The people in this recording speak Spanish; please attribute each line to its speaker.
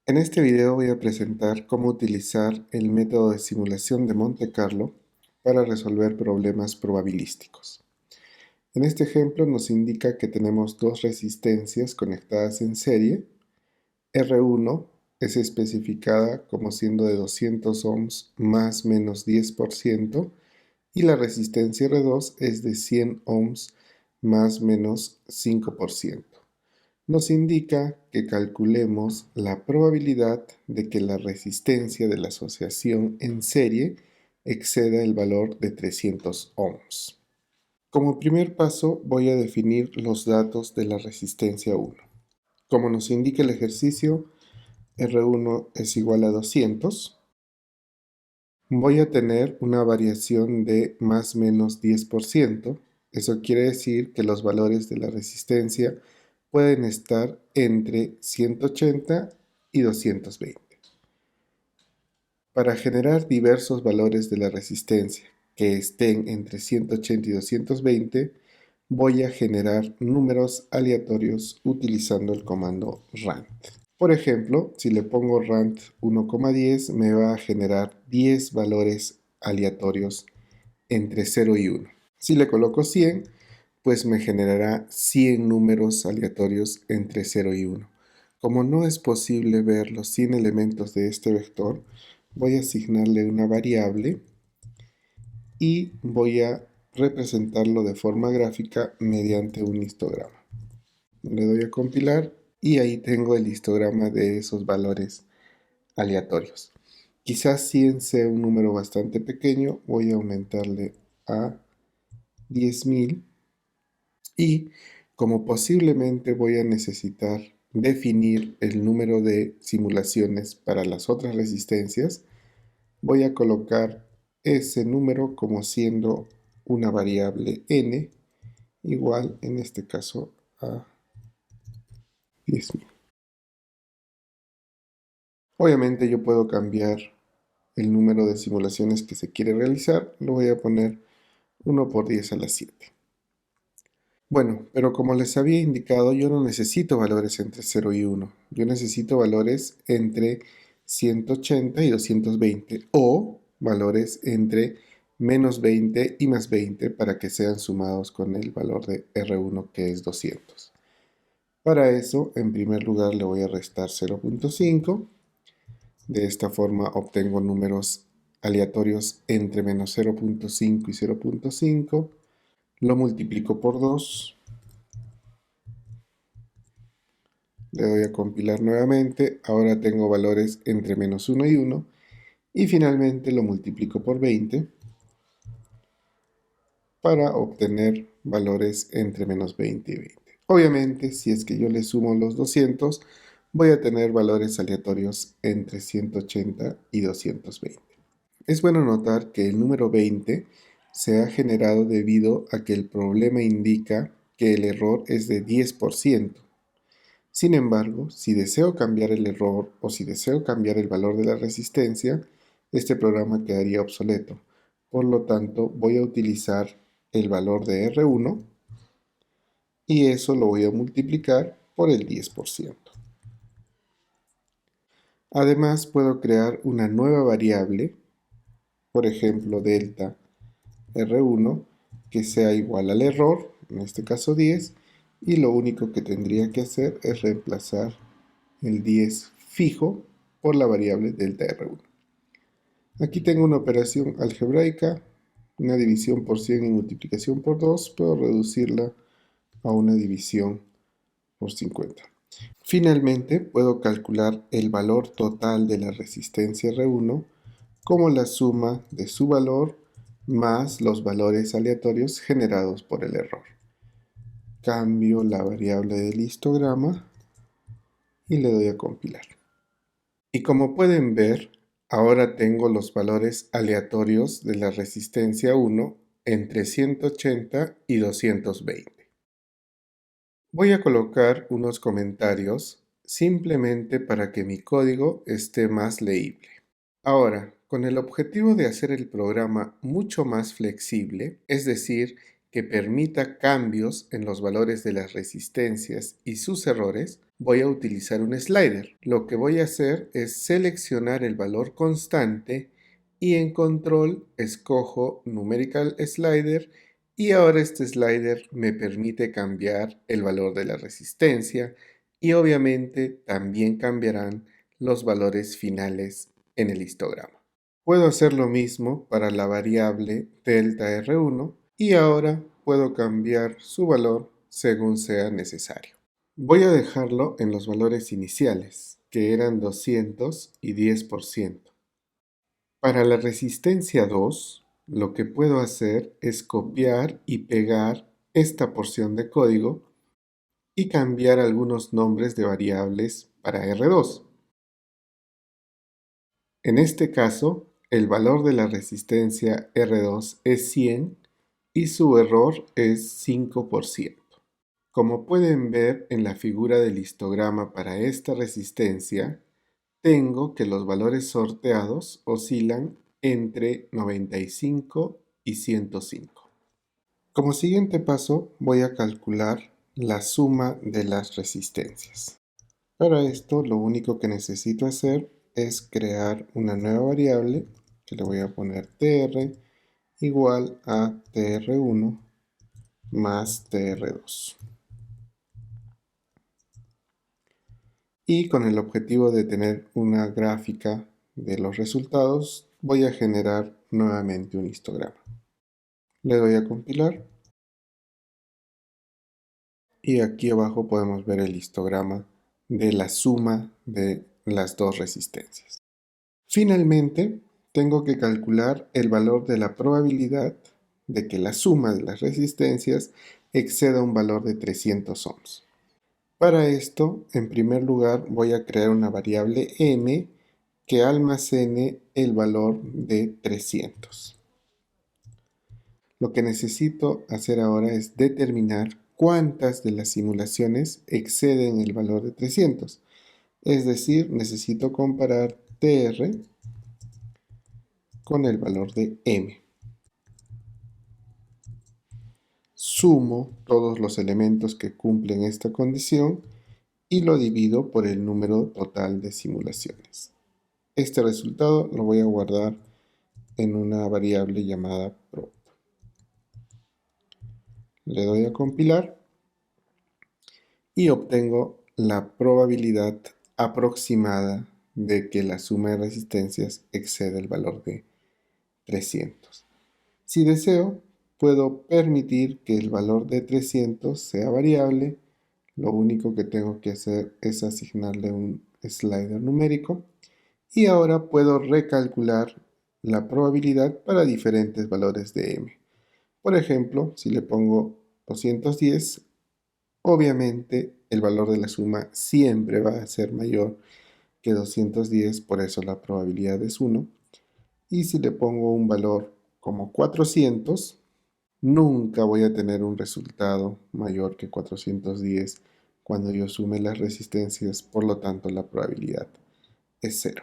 Speaker 1: En este video voy a presentar cómo utilizar el método de simulación de Monte Carlo para resolver problemas probabilísticos. En este ejemplo nos indica que tenemos dos resistencias conectadas en serie. R1 es especificada como siendo de 200 ohms más menos 10% y la resistencia R2 es de 100 ohms más menos 5%. Nos indica que calculemos la probabilidad de que la resistencia de la asociación en serie exceda el valor de 300 ohms. Como primer paso voy a definir los datos de la resistencia 1. Como nos indica el ejercicio, R1 es igual a 200. Voy a tener una variación de más menos 10%. Eso quiere decir que los valores de la resistencia pueden estar entre 180 y 220. Para generar diversos valores de la resistencia que estén entre 180 y 220, voy a generar números aleatorios utilizando el comando rand. Por ejemplo, si le pongo rand 1,10 me va a generar 10 valores aleatorios entre 0 y 1. Si le coloco 100, pues me generará 100 números aleatorios entre 0 y 1. Como no es posible ver los 100 elementos de este vector, voy a asignarle una variable y voy a representarlo de forma gráfica mediante un histograma. Le doy a compilar y ahí tengo el histograma de esos valores aleatorios. Quizás 100 sea un número bastante pequeño, voy a aumentarle a 10.000 y como posiblemente voy a necesitar definir el número de simulaciones para las otras resistencias, voy a colocar ese número como siendo una variable n igual en este caso a 10.000. Obviamente yo puedo cambiar el número de simulaciones que se quiere realizar, lo voy a poner 1 por 10 a la 7. Bueno, pero como les había indicado, yo no necesito valores entre 0 y 1. Yo necesito valores entre 180 y 220 o valores entre menos 20 y más 20 para que sean sumados con el valor de R1 que es 200. Para eso, en primer lugar le voy a restar 0.5. De esta forma obtengo números aleatorios entre menos 0.5 y 0.5. Lo multiplico por 2. Le doy a compilar nuevamente, ahora tengo valores entre menos 1 y 1 y finalmente lo multiplico por 20 para obtener valores entre menos 20 y 20. Obviamente, si es que yo le sumo los 200, voy a tener valores aleatorios entre 180 y 220. Es bueno notar que el número 20 se ha generado debido a que el problema indica que el error es de 10%. Sin embargo, si deseo cambiar el error o si deseo cambiar el valor de la resistencia, este programa quedaría obsoleto. Por lo tanto, voy a utilizar el valor de R1 y eso lo voy a multiplicar por el 10%. Además, puedo crear una nueva variable, por ejemplo, delta R1, que sea igual al error, en este caso 10, y lo único que tendría que hacer es reemplazar el 10 fijo por la variable delta R1. Aquí tengo una operación algebraica, una división por 100 y multiplicación por 2, puedo reducirla a una división por 50. Finalmente, puedo calcular el valor total de la resistencia R1 como la suma de su valor más los valores aleatorios generados por el error. Cambio la variable del histograma y le doy a compilar. Y como pueden ver, ahora tengo los valores aleatorios de la resistencia 1 entre 180 y 220. Voy a colocar unos comentarios simplemente para que mi código esté más leíble. Ahora, con el objetivo de hacer el programa mucho más flexible, es decir, que permita cambios en los valores de las resistencias y sus errores, voy a utilizar un slider. Lo que voy a hacer es seleccionar el valor constante y en control escojo Numerical Slider y ahora este slider me permite cambiar el valor de la resistencia y obviamente también cambiarán los valores finales en el histograma. Puedo hacer lo mismo para la variable delta R1 y ahora puedo cambiar su valor según sea necesario. Voy a dejarlo en los valores iniciales, que eran 200 y 10%. Para la resistencia 2, lo que puedo hacer es copiar y pegar esta porción de código y cambiar algunos nombres de variables para R2. En este caso, el valor de la resistencia R2 es 100 y su error es 5%. Como pueden ver en la figura del histograma para esta resistencia, tengo que los valores sorteados oscilan entre 95 y 105. Como siguiente paso voy a calcular la suma de las resistencias. Para esto lo único que necesito hacer es crear una nueva variable que le voy a poner tr igual a tr1 más tr2. Y con el objetivo de tener una gráfica de los resultados, voy a generar nuevamente un histograma. Le doy a compilar y aquí abajo podemos ver el histograma de la suma de las dos resistencias. Finalmente, tengo que calcular el valor de la probabilidad de que la suma de las resistencias exceda un valor de 300 ohms. Para esto, en primer lugar, voy a crear una variable m que almacene el valor de 300. Lo que necesito hacer ahora es determinar cuántas de las simulaciones exceden el valor de 300. Es decir, necesito comparar tr con el valor de m. Sumo todos los elementos que cumplen esta condición y lo divido por el número total de simulaciones. Este resultado lo voy a guardar en una variable llamada prop. Le doy a compilar y obtengo la probabilidad aproximada de que la suma de resistencias exceda el valor de 300. Si deseo, puedo permitir que el valor de 300 sea variable. Lo único que tengo que hacer es asignarle un slider numérico y ahora puedo recalcular la probabilidad para diferentes valores de m. Por ejemplo, si le pongo 210, obviamente el valor de la suma siempre va a ser mayor que 210, por eso la probabilidad es 1. Y si le pongo un valor como 400, nunca voy a tener un resultado mayor que 410 cuando yo sume las resistencias, por lo tanto la probabilidad es 0.